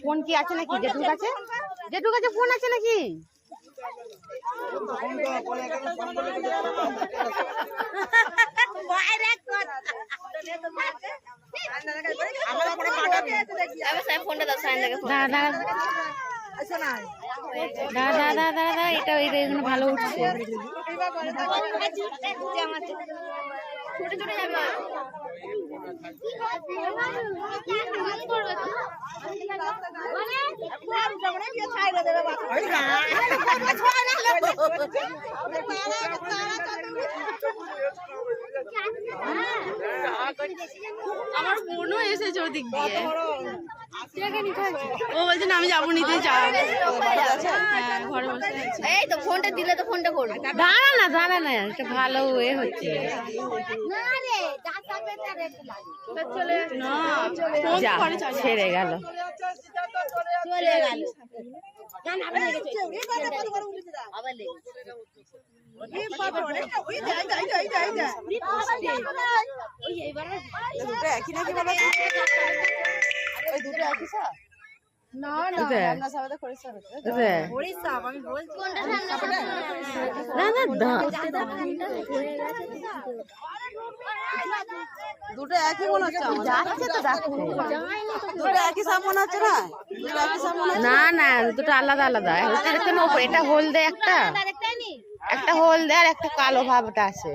Phone কি আছে নাকি? জেঠুর কাছে ফোন আছে নাকি? দাদা এটা এখানে ভালো উঠছে। আমার বোনও এসেছে ওদিক দিয়ে, ও বলছে না আমি যাবো নিতে চাও। ঘরে বসে এই তো ফোনটা দিলে তো ফোনটা করবো। দাঁড়া না এটা ভালো এ হচ্ছে। ছেড়ে গেল একই নাকি বলো? ওই দুটো একই স্যার? না দুটো একই মনে হচ্ছে। দুটো একই সাপ মনে হচ্ছে না? না দুটো আলাদা আলাদা। এটা হলদে, একটা হলদে আর একটা কালো ভাবটা আছে।